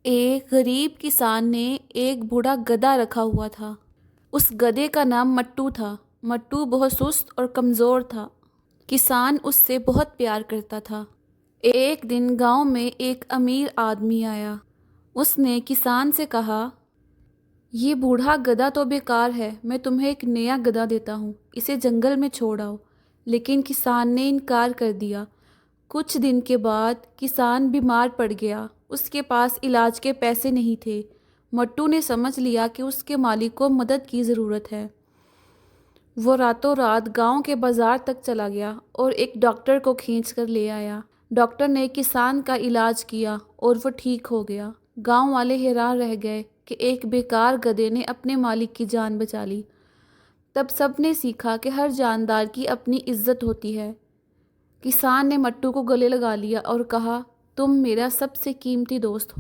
एक गरीब किसान ने एक बूढ़ा गधा रखा हुआ था। उस गधे का नाम मट्टू था। मट्टू बहुत सुस्त और कमज़ोर था। किसान उससे बहुत प्यार करता था। एक दिन गांव में एक अमीर आदमी आया। उसने किसान से कहा, ये बूढ़ा गधा तो बेकार है, मैं तुम्हें एक नया गधा देता हूँ, इसे जंगल में छोड़ आओ। लेकिन किसान ने इनकार कर दिया। कुछ दिन के बाद किसान बीमार पड़ गया। उसके पास इलाज के पैसे नहीं थे। मट्टू ने समझ लिया कि उसके मालिक को मदद की ज़रूरत है। वो रातों रात गांव के बाज़ार तक चला गया और एक डॉक्टर को खींच कर ले आया। डॉक्टर ने किसान का इलाज किया और वो ठीक हो गया। गांव वाले हैरान रह गए कि एक बेकार गधे ने अपने मालिक की जान बचा ली। तब सबने सीखा कि हर जानदार की अपनी इज्जत होती है। किसान ने मट्टू को गले लगा लिया और कहा, तुम मेरा सबसे कीमती दोस्त हो।